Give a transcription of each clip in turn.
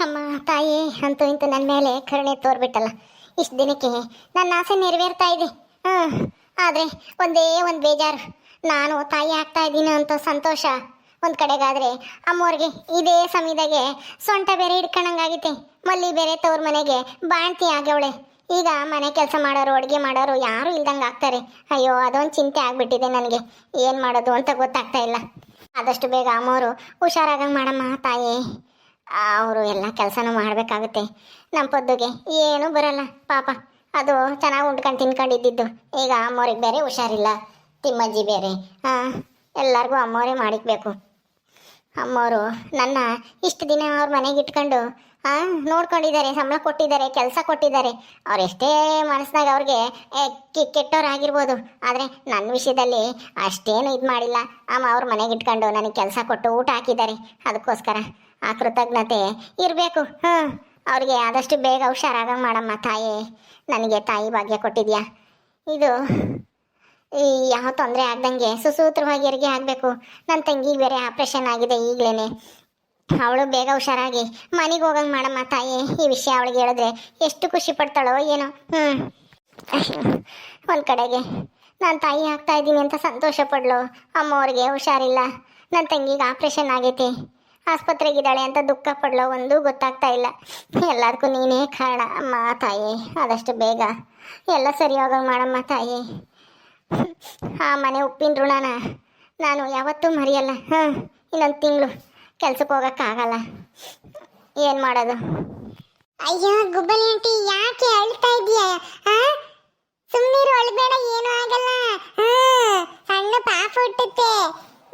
ಅಮ್ಮ ತಾಯಿ ಅಂತೂ ಇಂತೂ ನನ್ನ ಮೇಲೆ ಕರುಣೆ ತೋರ್ಬಿಟ್ಟಲ್ಲ. ಇಷ್ಟು ದಿನಕ್ಕೆ ನನ್ನ ಆಸೆ ನೆರವೇರ್ತಾ ಇದೆ. ಆದರೆ ಒಂದೇ ಒಂದು ಬೇಜಾರು, ನಾನು ತಾಯಿ ಆಗ್ತಾ ಇದ್ದೀನಿ ಅಂತ ಸಂತೋಷ ಒಂದು ಕಡೆಗಾದರೆ, ಅಮ್ಮವ್ರಿಗೆ ಇದೇ ಸಮಯದಾಗೆ ಸೊಂಟ ಬೇರೆ ಹಿಡ್ಕೊಂಡಂಗಾಗೈತೆ. ಮಲ್ಲಿ ಬೇರೆ ತವ್ರ ಮನೆಗೆ ಬಾಣ್ತಿ ಆಗ್ಯವಳೆ. ಈಗ ಮನೆ ಕೆಲಸ ಮಾಡೋರು, ಅಡುಗೆ ಮಾಡೋರು ಯಾರೂ ಇಲ್ದಂಗೆ ಆಗ್ತಾರೆ. ಅಯ್ಯೋ, ಅದೊಂದು ಚಿಂತೆ ಆಗಿಬಿಟ್ಟಿದೆ ನನಗೆ. ಏನು ಮಾಡೋದು ಅಂತ ಗೊತ್ತಾಗ್ತಾ ಇಲ್ಲ. ಆದಷ್ಟು ಬೇಗ ಅಮ್ಮವರು ಹುಷಾರಾಗಂಗೆ ಮಾಡಮ್ಮ ತಾಯಿ. ಅವರು ಎಲ್ಲ ಕೆಲಸನೂ ಮಾಡಬೇಕಾಗುತ್ತೆ. ನಮ್ಮ ಪೊದ್ದುಗೆ ಏನೂ ಬರಲ್ಲ ಪಾಪ. ಅದು ಚೆನ್ನಾಗಿ ಉಂಡ್ಕೊಂಡು ತಿನ್ಕೊಂಡಿದ್ದು. ಈಗ ಅಮ್ಮವ್ರಿಗೆ ಬೇರೆ ಹುಷಾರಿಲ್ಲ, ತಿಮ್ಮಜ್ಜಿ ಬೇರೆ. ಎಲ್ಲರಿಗೂ ಅಮ್ಮವರೇ ಮಾಡಿಕ್ಬೇಕು. ಅಮ್ಮವರು ನನ್ನ ಇಷ್ಟು ದಿನ ಅವ್ರ ಮನೆಗೆ ಇಟ್ಕೊಂಡು ನೋಡ್ಕೊಂಡಿದ್ದಾರೆ, ಸಂಬಳ ಕೊಟ್ಟಿದ್ದಾರೆ, ಕೆಲಸ ಕೊಟ್ಟಿದ್ದಾರೆ. ಅವ್ರು ಎಷ್ಟೇ ಮನಸ್ಸಿನಾಗ ಅವ್ರಿಗೆ ಕೆಟ್ಟೋರಾಗಿರ್ಬೋದು, ಆದರೆ ನನ್ನ ವಿಷಯದಲ್ಲಿ ಅಷ್ಟೇನು ಇದು ಮಾಡಿಲ್ಲ. ಅಮ್ಮ ಅವ್ರ ಮನೆಗೆ ಇಟ್ಕೊಂಡು ನನಗೆ ಕೆಲಸ ಕೊಟ್ಟು ಊಟ ಹಾಕಿದ್ದಾರೆ. ಅದಕ್ಕೋಸ್ಕರ ಆ ಕೃತಜ್ಞತೆ ಇರಬೇಕು. ಅವ್ರಿಗೆ ಆದಷ್ಟು ಬೇಗ ಹುಷಾರಾಗಂಗೆ ಮಾಡಮ್ಮ ತಾಯಿ. ನನಗೆ ತಾಯಿ ಭಾಗ್ಯ ಕೊಟ್ಟಿದ್ಯಾ. ಇದು ಯಾವ ತೊಂದರೆ ಆಗ್ದಂಗೆ ಸುಸೂತ್ರವಾಗಿ ಹೆರಿಗೆ ಆಗಬೇಕು. ನನ್ನ ತಂಗಿಗೆ ಬೇರೆ ಆಪ್ರೇಷನ್ ಆಗಿದೆ ಈಗಲೇ. ಅವಳು ಬೇಗ ಹುಷಾರಾಗಿ ಮನೆಗೆ ಹೋಗಂಗೆ ಮಾಡಮ್ಮ ತಾಯಿ. ಈ ವಿಷಯ ಅವಳಿಗೆ ಹೇಳಿದ್ರೆ ಎಷ್ಟು ಖುಷಿ ಪಡ್ತಾಳೋ ಏನೋ. ಒಂದು ಕಡೆಗೆ ನಾನು ತಾಯಿ ಆಗ್ತಾ ಇದ್ದೀನಿ ಅಂತ ಸಂತೋಷ ಪಡ್ಲು, ಅಮ್ಮವ್ರಿಗೆ ಹುಷಾರಿಲ್ಲ, ನನ್ನ ತಂಗಿಗೆ ಆಪ್ರೇಷನ್ ಆಗೈತಿ, ಆಸ್ಪತ್ರೆಗಿದ್ದಾಳೆ ಅಂತ ದುಃಖ ಪಡ್ಲೋ, ಒಂದೂ ಗೊತ್ತಾಗ್ತಾ ಇಲ್ಲ. ಎಲ್ಲದಕ್ಕೂ ನೀನೇ ಕಾರಣ ಅಮ್ಮ ತಾಯಿ. ಆದಷ್ಟು ಬೇಗ ಎಲ್ಲ ಸರಿ ಹೋಗಂಗೆ ಮಾಡಮ್ಮ ತಾಯಿ. ಆ ಮನೆ ಉಪ್ಪಿನ ಋಣನ ನಾನು ಯಾವತ್ತೂ ಮರೆಯಲ್ಲ. ಇನ್ನೊಂದು ತಿಂಗಳು ಕೆಲ್ಸಕ್ಕೆ ಹೋಗೋಕ್ಕಾಗಲ್ಲ. ಏನು ಮಾಡೋದು? ಅಯ್ಯೋ ಗುಬ್ಬಲಿ ಆಂಟಿ, ಯಾಕೆ ಅಳ್ತಾ ಇದೀಯಾ? ಸುಮ್ಮನಿರು, ಅಳ್ಬೇಡ, ಏನೂ ಆಗಲ್ಲ. ಸಣ್ಣ ಪಾಪ ಹುಟ್ಟುತ್ತೆ,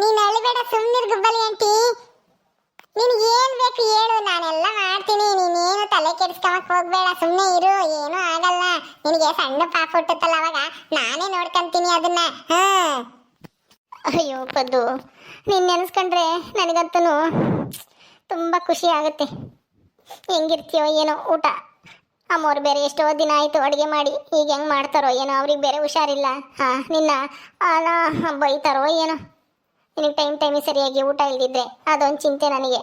ನೀನು ಅಳ್ಬೇಡ, ಸುಮ್ಮನಿರು ಗುಬ್ಬಲಿ ಆಂಟಿ. ನಿನಗೆ ಏನು ಬೇಕು ಹೇಳು, ನಾನೆಲ್ಲ ಮಾಡ್ತೀನಿ. ನೀನೇನು ತಲೆ ಕೆಡಿಸ್ಕೊಳಕ್ ಹೋಗ್ಬೇಡ, ಸುಮ್ಮನೆ ಇರು, ಏನೂ ಆಗಲ್ಲ. ನಿನಗೆ ಸಣ್ಣ ಪಾಪ ಹುಟ್ಟುತ್ತಲ್ಲ, ಅವಾಗ ನಾನೇ ನೋಡ್ಕೊಂತೀನಿ ಅದನ್ನ. ಅಯ್ಯೋ ಪದ್ದು, ನೀನು ನೆನೆಸ್ಕೊಂಡ್ರೆ ನನಗಂತೂ ತುಂಬ ಖುಷಿ ಆಗುತ್ತೆ. ಹೆಂಗಿರ್ತೀಯೋ ಏನೋ. ಊಟ ಅಮ್ಮವ್ರು ಬೇರೆ ಎಷ್ಟೋ ದಿನ ಆಯಿತು ಅಡುಗೆ ಮಾಡಿ, ಈಗ ಹೆಂಗೆ ಮಾಡ್ತಾರೋ ಏನೋ. ಅವ್ರಿಗೆ ಬೇರೆ ಹುಷಾರಿಲ್ಲ. ನಿನ್ನ ಬೈತಾರೋ ಏನೋ. ನಿನಗೆ ಟೈಮಿಗೆ ಸರಿಯಾಗಿ ಊಟ ಇಲ್ದಿದ್ರೆ ಅದೊಂದು ಚಿಂತೆ ನನಗೆ.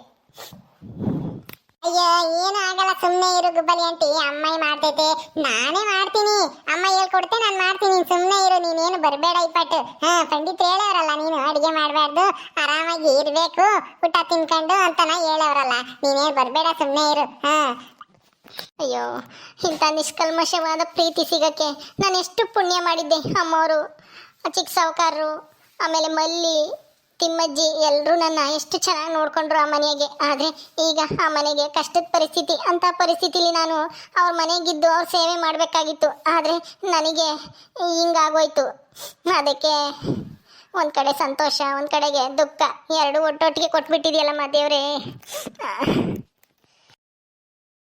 ಅಯ್ಯೋ, ಏನು ಆಗಲ್ಲ, ಸುಮ್ಮನೆ ಇರು ಗುಬ್ಬಲಿ ಆಂಟಿ. ಅಮ್ಮ ಮಾಡ್ತೈತೆ, ನಾನೇ ಮಾಡ್ತೀನಿ. ಅಮ್ಮ ಹೇಳ್ಕೊಡ್ತೆ, ನಾನು ಮಾಡ್ತೀನಿ. ಸುಮ್ಮನೆ ಇರು, ನೀನೇನು ಬರಬೇಡ ಇಪ್ಪಟ್ಟು. ಪಂಡಿತ್ ಹೇಳೋರಲ್ಲ, ನೀನು ಅಡುಗೆ ಮಾಡಬಾರ್ದು, ಆರಾಮಾಗಿ ಇರಬೇಕು, ಊಟ ತಿನ್ಕೊಂಡು ಅಂತನ ಹೇಳೋರಲ್ಲ. ನೀನೇನು ಬರಬೇಡ, ಸುಮ್ಮನೆ ಇರು. ಅಯ್ಯೋ, ಇಂಥ ನಿಷ್ಕಲ್ಮಶವಾದ ಪ್ರೀತಿ ಸಿಗಕ್ಕೆ ನಾನು ಎಷ್ಟು ಪುಣ್ಯ ಮಾಡಿದ್ದೆ. ಅಮ್ಮವರು, ಚಿಕ್ಕ ಸಾವುಕಾರರು, ಆಮೇಲೆ ಮಲ್ಲಿ, ತಿಮ್ಮಜ್ಜಿ ಎಲ್ಲರೂ ನನ್ನ ಎಷ್ಟು ಚೆನ್ನಾಗಿ ನೋಡ್ಕೊಂಡ್ರು ಆ ಮನೆಗೆ. ಆದರೆ ಈಗ ಆ ಮನೆಗೆ ಕಷ್ಟದ ಪರಿಸ್ಥಿತಿ. ಅಂಥ ಪರಿಸ್ಥಿತಿಲಿ ನಾನು ಅವ್ರ ಮನೆಗಿದ್ದು ಅವ್ರ ಸೇವೆ ಮಾಡಬೇಕಾಗಿತ್ತು. ಆದರೆ ನನಗೆ ಹಿಂಗಾಗೋಯ್ತು. ಅದಕ್ಕೆ ಒಂದು ಕಡೆ ಸಂತೋಷ, ಒಂದು ಕಡೆಗೆ ದುಃಖ, ಎರಡೂ ಒಟ್ಟೊಟ್ಟಿಗೆ ಕೊಟ್ಬಿಟ್ಟಿದೆಯಲ್ಲಮ್ಮ ದೇವ್ರೇ.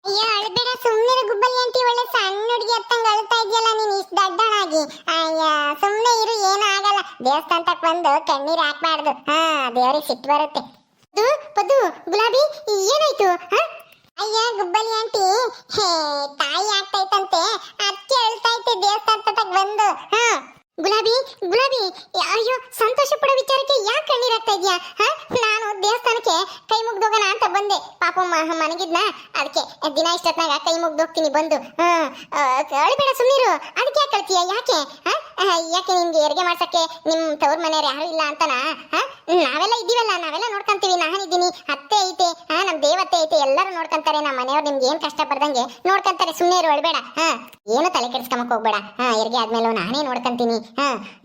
ಅಯ್ಯೋ, ಅಳ್ಬೇಡ, ಸುಮ್ಮನೆ ಗುಬ್ಬಲಿ ಆಂಟಿ. ಒಳ್ಳೆ ಸಣ್ಣ ಹುಡುಗಿ ಹತ್ತಂಗೆ ಅಳ್ತಾ ಇದೆಯಲ್ಲ ನೀನು ಇಷ್ಟು ದಡ್ಡನಾಗಿ. ಅಯ್ಯ, ಸುಮ್ಮನೆ ಇರು, ಏನೂ ಆಗಲ್ಲ. ದೇವಸ್ಥಾನಕ್ಕೆ ಬಂದು ಕಣ್ಣೀರು ಹಾಕ್ಬಾರ್ದು. ದೇವ್ರಿಗೆ ಸಿಟ್ಟು ಬರುತ್ತೆ. ಪದ್ದು, ಗುಲಾಬಿ, ಏನಾಯ್ತು? ಅಯ್ಯ ಗುಬ್ಬಲಿ ಆಂಟಿ, ತಾಯಿ ಆಗ್ತೈತಂತೆ, ಅದಕ್ಕೆ ಅಳ್ತಾ ಐತೆ ದೇವಸ್ಥಾನಕ್ಕೆ ಬಂದು. ಗುಲಾಬಿ, ಗುಲಾಬಿ, ಅಯ್ಯೋ, ಸಂತೋಷ ಪಡೋ ವಿಚಾರಕ್ಕೆ ಯಾಕೆ ಕಣ್ಣೀರಾಗ್ತಾ ಇದೆಯಾ? ನಾನು ದೇವಸ್ಥಾನಕ್ಕೆ ಕೈ ಮುಗ್ದೋಗೋಣ ಅಂತ ಬಂದೆ. ಪಾಪ ಮನೆಗಿದ್ನ, ಅದಕ್ಕೆ ದಿನ ಇಷ್ಟೊತ್ನಾಗ ಕೈ ಮುಗ್ದೋಗ್ತೀನಿ ಬಂದು. ಅಳಿಬೇಡ, ಸುಮ್ಮನಿರು. ಅದಕ್ಕೆ ಯಾಕೆ ಕಳ್ತೀಯ? ಯಾಕೆ ಯಾಕೆ ನಿನ್ಗೆ ಹೆರಿಗೆ ಮಾಡ್ಸಕ್ಕೆ ನಿಮ್ಮ ತವ್ರ ಮನೆಯವ್ರು ಯಾರು ಇಲ್ಲ ಅಂತನಾ? ನಾವೆಲ್ಲ ಇದ್ದೀವಲ್ಲ, ನಾವೆಲ್ಲ ನೋಡ್ಕೊಂತೀವಿ. ನಾನಿದ್ದೀನಿ, ಅತ್ತೆ ಐತೆ, ನಮ್ಮ ದೇವತೆ ಐತೆ, ಎಲ್ಲರೂ ನೋಡ್ಕೊಂತಾರೆ. ನಮ್ಮ ಮನೆಯವ್ರು ನಿಮ್ಗೆ ಏನು ಕಷ್ಟ ಬರ್ದಂಗೆ ನೋಡ್ಕೊಂತಾರೆ. ಸುಮ್ಮನೆ ಇರು, ಅಳ್ಬೇಡ. ಏನು ತಲೆ ಕೆಡಿಸ್ಕೊಂಬಕ್ ಹೋಗ್ಬೇಡ. ಹೆರಿಗೆ ಆದ್ಮೇಲೆ ನಾನೇ ನೋಡ್ಕೊಂತೀನಿ.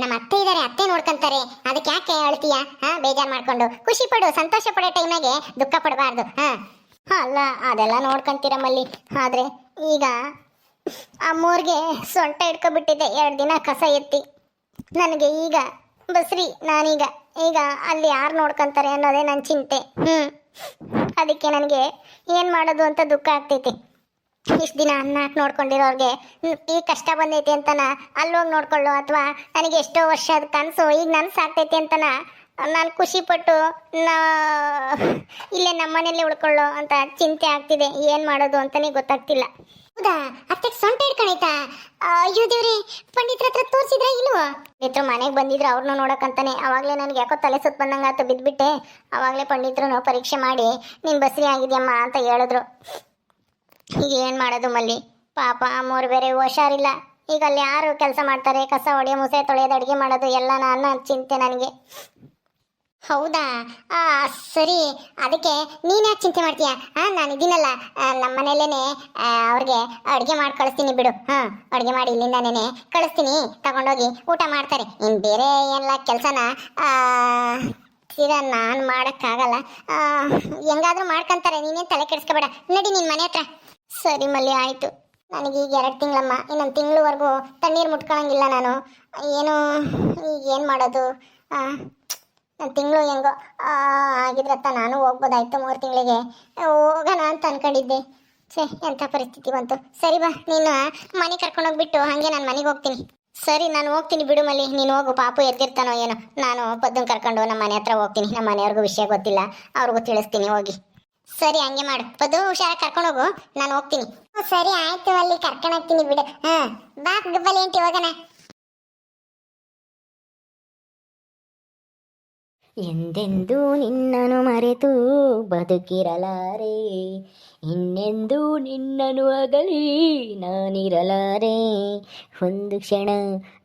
ನಮ್ಮ ಅತ್ತೆ ಇದ್ದಾರೆ, ಅತ್ತೆ ನೋಡ್ಕೊಂತಾರೆ. ಅದಕ್ಕೆ ಯಾಕೆ ಅಳ್ತೀಯ? ಬೇಜಾರು ಮಾಡ್ಕೊಂಡು ಖುಷಿ ಪಡು. ಸಂತೋಷ ಪಡೋ ಟೈಮಾಗೆ ದುಃಖ ಪಡಬಾರ್ದು. ಅಲ್ಲ, ಅದೆಲ್ಲ ನೋಡ್ಕೊಂತೀರ ಮಲ್ಲಿ. ಆದರೆ ಈಗ ಅಮ್ಮೋರ್ಗೆ ಸೊಂಟ ಹಿಡ್ಕೊಬಿಟ್ಟಿದೆ 2 ದಿನ ಕಸ ಎತ್ತಿ. ನನಗೆ ಈಗ ಬಸ್ರಿ, ನಾನೀಗ ಅಲ್ಲಿ ಯಾರು ನೋಡ್ಕೊಂತಾರೆ ಅನ್ನೋದೇ ನನ್ನ ಚಿಂತೆ. ಅದಕ್ಕೆ ನನಗೆ ಏನು ಮಾಡೋದು ಅಂತ ದುಃಖ ಆಗ್ತೈತಿ. ಇಷ್ಟು ದಿನ ಅನ್ನ ನೋಡ್ಕೊಂಡಿರೋರಿಗೆ ಈ ಕಷ್ಟ ಬಂದೈತಿ ಅಂತನ ಅಲ್ಲೋಗಿ ನೋಡ್ಕೊಳ್ಳೋ, ಅಥವಾ ನನಗೆ ಎಷ್ಟೋ ವರ್ಷದ ಕನಸು ಈಗ ನನಸಾಗ್ತೈತಿ ಅಂತನ ನಾನು ಖುಷಿಪಟ್ಟು ಇಲ್ಲೇ ನಮ್ಮ ಮನೆಯಲ್ಲೇ ಉಳ್ಕೊಳ್ಳೋ ಅಂತ ಚಿಂತೆ ಆಗ್ತಿದೆ. ಏನು ಮಾಡೋದು ಅಂತಲೇ ಗೊತ್ತಾಗ್ತಿಲ್ಲ. ಹೌದಾ ಅತ್ತೆ ಸೊಂಟ ಹಿಡ್ಕಣೈತಾ? ಅಯ್ಯೋ ದೇವ್ರಿ, ಪಂಡಿತರ ಹತ್ರ ತೋರಿಸಿದ್ರ ಇಲ್ವೋ? ಪಂಡಿತರು ಮನೆಗೆ ಬಂದಿದ್ರು ಅವ್ರನ್ನ ನೋಡಕ್ಕಂತಾನೆ. ಅವಾಗಲೇ ನನಗೆ ಯಾಕೋ ತಲೆ ಸುತ್ತ ಬಂದಂಗಾತ, ಬಿದ್ಬಿಟ್ಟೆ. ಅವಾಗಲೇ ಪಂಡಿತರು ಪರೀಕ್ಷೆ ಮಾಡಿ ನೀನು ಬಸ್ರಿ ಆಗಿದ್ಯಮ್ಮ ಅಂತ ಹೇಳಿದ್ರು. ಈಗ ಏನು ಮಾಡೋದು ಮಲ್ಲಿ, ಪಾಪ ಅಮ್ಮವ್ರು ಬೇರೆ ಹುಷಾರಿಲ್ಲ. ಈಗ ಅಲ್ಲಿ ಯಾರು ಕೆಲಸ ಮಾಡ್ತಾರೆ? ಕಸ ಹೊಡೆಯೋ, ಮುಸೆ ತೊಳೆಯೋದು, ಅಡುಗೆ ಮಾಡೋದು ಎಲ್ಲ ನಾನು ಚಿಂತೆ ನನಗೆ. ಹೌದಾ, ಸರಿ. ಅದಕ್ಕೆ ನೀನು ಯಾಕೆ ಚಿಂತೆ ಮಾಡ್ತೀಯ? ನಾನು ಇದೀನಲ್ಲ, ನಮ್ಮ ಮನೇಲೇನೆ ಅವ್ರಿಗೆ ಅಡುಗೆ ಮಾಡಿ ಕಳಿಸ್ತೀನಿ ಬಿಡು. ಅಡುಗೆ ಮಾಡಿ ಇಲ್ಲಿಂದಾನೇ ಕಳಿಸ್ತೀನಿ, ತಗೊಂಡೋಗಿ ಊಟ ಮಾಡ್ತಾರೆ. ಇನ್ನು ಬೇರೆ ಎಲ್ಲ ಕೆಲಸನ ನಾನು ಮಾಡೋಕ್ಕಾಗಲ್ಲ. ಹೆಂಗಾದ್ರೂ ಮಾಡ್ಕೊಂತಾರೆ, ನೀನೇನು ತಲೆ ಕೆಡಿಸ್ಕೋಬೇಡ. ನಡಿ ನಿನ್ನ ಮನೆ ಹತ್ರ. ಸರಿ ಮಲ್ಲಿ, ಆಯಿತು. ನನಗೀಗ 2 ತಿಂಗಳಮ್ಮ, ಇನ್ನೊಂದು ತಿಂಗಳವರೆಗೂ ತಣ್ಣೀರು ಮುಟ್ಕೊಳಂಗಿಲ್ಲ ನಾನು. ಏನು ಈಗೇನು ಮಾಡೋದು? ನನ್ನ ತಿಂಗಳು ಹೆಂಗೋ ಆಗಿದ್ರತ್ತ ನಾನು ಹೋಗ್ಬೋದಾಯ್ತು. 3 ತಿಂಗಳಿಗೆ ಹೋಗೋಣ ಅಂತ ಅನ್ಕೊಂಡಿದ್ದೆ. ಎಂಥ ಪರಿಸ್ಥಿತಿ ಬಂತು. ಸರಿ ಬಾ, ನೀನು ಮನೆ ಕರ್ಕೊಂಡೋಗ್ಬಿಟ್ಟು ಹಾಗೆ ನಾನು ಮನೆಗೆ ಹೋಗ್ತೀನಿ. ಸರಿ, ನಾನು ಹೋಗ್ತೀನಿ ಬಿಡು ಮಲ್ಲಿ, ನೀನು ಹೋಗು. ಪಾಪು ಎದ್ದಿರ್ತಾನೋ ಏನೋ. ನಾನು ಪದ್ದನ್ ಕರ್ಕೊಂಡು ನಮ್ಮ ಮನೆ ಹತ್ರ ಹೋಗ್ತೀನಿ. ನಮ್ಮ ಮನೆಯವ್ರಿಗೂ ವಿಷಯ ಗೊತ್ತಿಲ್ಲ, ಅವ್ರಿಗೂ ತಿಳಿಸ್ತೀನಿ ಹೋಗಿ. ಸರಿ, ಹಂಗೆ ಮಾಡು. ಪದ್ದು, ಹುಷಾರಾಗಿ ಕರ್ಕೊಂಡೋಗು, ನಾನು ಹೋಗ್ತೀನಿ. ಸರಿ ಆಯ್ತು ಅಲ್ಲಿ, ಕರ್ಕೊಂಡು ಹೋಗ್ತೀನಿ ಬಿಡು. ಬಾ ಗುಬ್ಬಲಿ ಆಂಟಿ, ಹೋಗೋಣ. ಎಂದೆಂದೂ ನಿನ್ನನು ಮರೆತು ಬದುಕಿರಲಾರೆ, ಇನ್ನೆಂದೂ ನಿನ್ನನು ಅಗಲಿ ನಾನಿರಲಾರೆ. ಒಂದು ಕ್ಷಣ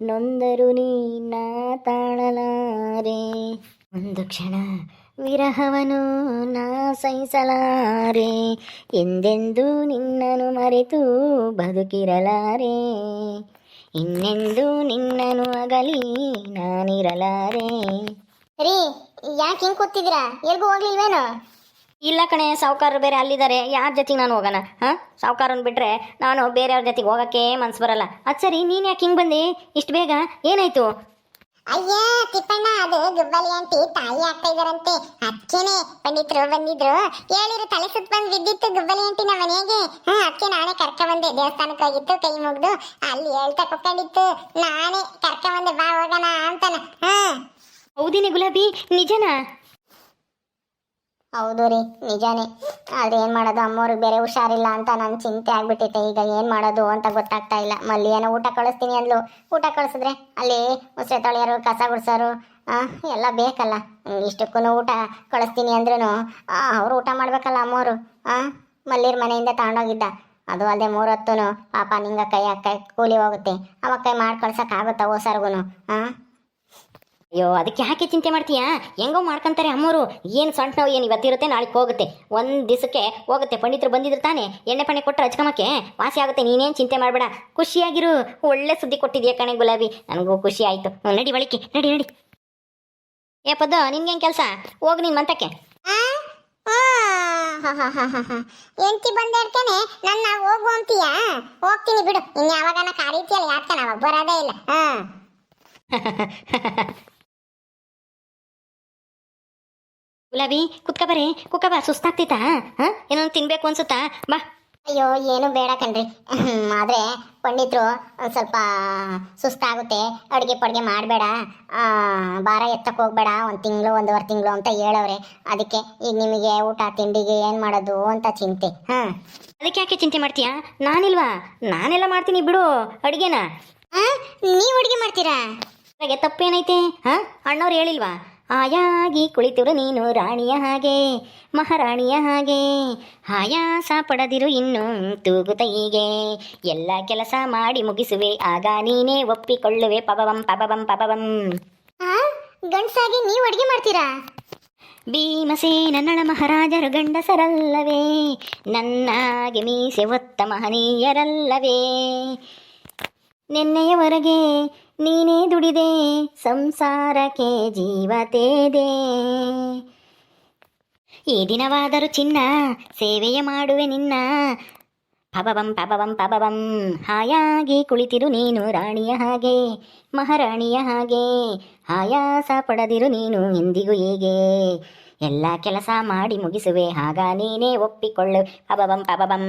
ನೊಂದರು ನೀನ ತಾಳಲಾರೆ, ಒಂದು ಕ್ಷಣ ವಿರಹವನು ನಾ ಸಹಿಸಲಾರೆ. ಎಂದೆಂದೂ ನಿನ್ನನು ಮರೆತು ಬದುಕಿರಲಾರೆ, ಇನ್ನೆಂದೂ ನಿನ್ನನು ಅಗಲಿ ನಾನಿರಲಾರೆ. ರೀ, ಯಾಕೆ ಹಿಂಗೆ ಕೂತಿದ್ದೀರಾ? ಎಲ್ಗೂ ಹೋಗ್ಲಿಲ್ವೇನೋ? ಇಲ್ಲ ಕಣೆ, ಸಾವುಕಾರರು ಬೇರೆ ಅಲ್ಲಿದ್ದಾರೆ. ಯಾರ ಜೊತೆಗೆ ನಾನು ಹೋಗೋಣ? ಸಾವುಕಾರನ್ ಬಿಟ್ರೆ ನಾನು ಬೇರೆಯವ್ರ ಜೊತೆಗೆ ಹೋಗೋಕ್ಕೆ ಮನ್ಸು ಬರಲ್ಲ. ಅದು ಸರಿ, ನೀನು ಯಾಕೆ ಹಿಂಗೆ ಬಂದೆ ಇಷ್ಟು ಬೇಗ? ಏನಾಯ್ತು? ಅಯ್ಯ ತಿಪ್ಪಣ್ಣ, ಅದು ಗುಬ್ಬಲಿ ಆಂಟಿ ತಾಯಿ ಆಗ್ತಾ ಇದಾರಂತೆ. ಅದಕ್ಕೇನೆ ಪಂಡಿತರು ಬಂದಿದ್ರು. ಹೇಳಿರು, ತಲೆ ಸುತ್ತ ಬಂದು ಬಿದ್ದಿತ್ತು ಗುಬ್ಬಲಿ ಆಂಟಿ ನಮ್ಮ ಮನೆಗೆ. ಅದಕ್ಕೆ ನಾನೇ ಕರ್ಕ ಬಂದೆ. ದೇವಸ್ಥಾನಕ್ಕೆ ಹೋಗಿತ್ತು, ಕೈ ಮುಗ್ದು ಅಲ್ಲಿ ಹೇಳ್ತಾ ಕುತ್ಕೊಂಡಿತ್ತು. ನಾನೇ ಕರ್ಕ ಬಂದೆ, ಬಾ ಹೋಗೋಣ ಅಂತಾನ. ಹೌದಿನಿ ಗುಲಾಬಿ, ನಿಜನಾ? ಹೌದು ರೀ, ನಿಜಾನೇ. ಆದ್ರೆ ಏನ್ ಮಾಡೋದು, ಅಮ್ಮವ್ರಿಗೆ ಬೇರೆ ಹುಷಾರಿಲ್ಲ ಅಂತ ನನ್ ಚಿಂತೆ ಆಗ್ಬಿಟ್ಟೈತೆ. ಈಗ ಏನ್ ಮಾಡೋದು ಅಂತ ಗೊತ್ತಾಗ್ತಾ ಇಲ್ಲ. ಮಲ್ಲಿ ಏನೋ ಊಟ ಕಳಿಸ್ತೀನಿ ಅಂದ್ಲು. ಊಟ ಕಳಿಸಿದ್ರೆ ಅಲ್ಲಿ ಮುಸ್ರೆ ತೊಳೆಯೋರು, ಕಸ ಗುಡ್ಸೋರು ಎಲ್ಲ ಬೇಕಲ್ಲ. ಇಷ್ಟಕ್ಕೂ ಊಟ ಕಳಿಸ್ತೀನಿ ಅಂದ್ರೂ ಅವ್ರು ಊಟ ಮಾಡ್ಬೇಕಲ್ಲ ಅಮ್ಮವರು. ಮಲ್ಲಿರ್ ಮನೆಯಿಂದ ತಗೊಂಡೋಗಿದ್ದ. ಅದು ಅಲ್ಲದೆ 3 ಹೊತ್ತು ಪಾಪ ನಿಂಗ ಕೈ ಕೂಲಿ ಹೋಗುತ್ತೆ. ಅವಾಗ ಕೈ ಮಾಡಿ ಕಳ್ಸಕ್ ಆಗುತ್ತಾ ಓಸರ್ಗುನು? ಅಯ್ಯೋ, ಅದಕ್ಕೆ ಯಾಕೆ ಚಿಂತೆ ಮಾಡ್ತೀಯಾ? ಹೆಂಗೋ ಮಾಡ್ಕೊಂತಾರೆ ಅಮ್ಮೋರು. ಏನು ಸೊಂಟ ನೋವು ಏನು ಇವತ್ತಿರುತ್ತೆ, ನಾಳೆಗೆ ಹೋಗುತ್ತೆ. ಒಂದು ದಿವಸಕ್ಕೆ ಹೋಗುತ್ತೆ. ಪಂಡಿತರು ಬಂದಿದ್ರು ತಾನೆ, ಎಣ್ಣೆ ಪಣ್ಣೆ ಕೊಟ್ಟರೆ ಹಚ್ಕಮಕ್ಕೆ ವಾಸಿ ಆಗುತ್ತೆ. ನೀನೇನು ಚಿಂತೆ ಮಾಡಬೇಡ, ಖುಷಿಯಾಗಿರು. ಒಳ್ಳೆ ಸುದ್ದಿ ಕೊಟ್ಟಿದ್ಯಾ ಕಣೆ ಗುಲಾಬಿ, ನನಗೂ ಖುಷಿ ಆಯಿತು. ನಡಿ ಬಳಿಕೆ, ನಡಿ ನಡಿ. ಏ ಪದ್ದು, ನಿನ್ಗೇನು ಕೆಲಸ? ಹೋಗಿ ನಿನ್ನ ಮಂತಕ್ಕೆ. ಎಂತಿ ಬಂದೇಳ್ತಾನೆ ನನ್ನ ಹೋಗು ಅಂತೀಯಾ? ಹೋಗ್ತೀನಿ ಬಿಡು. ಇನ್ಯಾವಾಗನ ಕಾರೀತಿಯಲ್ಲ, ಯಾಕ ನಾವಾಗ ಬರೋದೇ ಇಲ್ಲ. ಗುಲಾಬಿ, ಕುತ್ಕ ಬಾ. ಸುಸ್ತಾಗ್ತಿತ್ತಾ? ಏನೋ ತಿನ್ಬೇಕು ಅನ್ಸುತ್ತಾ? ಬಾ. ಅಯ್ಯೋ, ಏನು ಬೇಡ ಕಣ್ರಿ. ಆದ್ರೆ ಪಂಡಿತರು ಒಂದು ಸ್ವಲ್ಪ ಸುಸ್ತಾಗುತ್ತೆ, ಅಡುಗೆ ಪಡ್ಗೆ ಮಾಡಬೇಡ, ಭಾರ ಎತ್ತಕ್ಕೆ ಹೋಗ್ಬೇಡ, 1 ತಿಂಗಳು 1.5 ತಿಂಗಳು ಅಂತ ಹೇಳವ್ರೆ. ಅದಕ್ಕೆ ಈಗ ನಿಮಗೆ ಊಟ ತಿಂಡಿಗೆ ಏನು ಮಾಡೋದು ಅಂತ ಚಿಂತೆ. ಅದಕ್ಕೆ ಯಾಕೆ ಚಿಂತೆ ಮಾಡ್ತೀಯಾ? ನಾನಿಲ್ವಾ? ನಾನೆಲ್ಲ ಮಾಡ್ತೀನಿ ಬಿಡು ಅಡುಗೆನ. ನೀವು ಅಡುಗೆ ಮಾಡ್ತೀರಾ? ಹಾಗೆ ತಪ್ಪೇನೈತೆ? ಅಣ್ಣವ್ರು ಹೇಳಿಲ್ವಾ? ಆಯಾಗಿ ಕುಳಿತಿರು ನೀನು ರಾಣಿಯ ಹಾಗೆ, ಮಹಾರಾಣಿಯ ಹಾಗೆ, ಆಯಾಸ ಪಡದಿರು ಇನ್ನು ತೂಗುತ್ತ ಹೀಗೆ, ಎಲ್ಲ ಕೆಲಸ ಮಾಡಿ ಮುಗಿಸುವೆ ಆಗ ನೀನೇ ಒಪ್ಪಿಕೊಳ್ಳುವೆ ಪಬಬಂ ಪಬಬಂ ಪಬಬಂ. ಗಂಡಸಾಗಿ ನೀವು ಅಡುಗೆ ಮಾಡ್ತೀರಾ? ಭೀಮಸೇನ ನಳ ಮಹಾರಾಜರು ಗಂಡಸರಲ್ಲವೇ, ನನ್ನಾಗೆ ಮೀಸೆ ಒತ್ತ ಮಹನೀಯರಲ್ಲವೇ, ನಿನ್ನೆಯವರೆಗೆ ನೀನೇ ದುಡಿದೆ ಸಂಸಾರಕ್ಕೆ ಜೀವ ತೇದೆ, ಈ ದಿನವಾದರೂ ಚಿನ್ನ ಸೇವೆಯ ಮಾಡುವೆ ನಿನ್ನ, ಪಬಬಂ ಪಬಬಂ ಪಬಬಂ. ಹಾಯಾಗಿ ಕುಳಿತಿರು ನೀನು ರಾಣಿಯ ಹಾಗೆ, ಮಹಾರಾಣಿಯ ಹಾಗೆ, ಆಯಾಸ ಪಡದಿರು ನೀನು ಎಂದಿಗೂ ಹೀಗೆ, ಎಲ್ಲ ಕೆಲಸ ಮಾಡಿ ಮುಗಿಸುವೆ ಆಗ ನೀನೇ ಒಪ್ಪಿಕೊಳ್ಳು ಪಬಬಂ ಪಬಬಂ.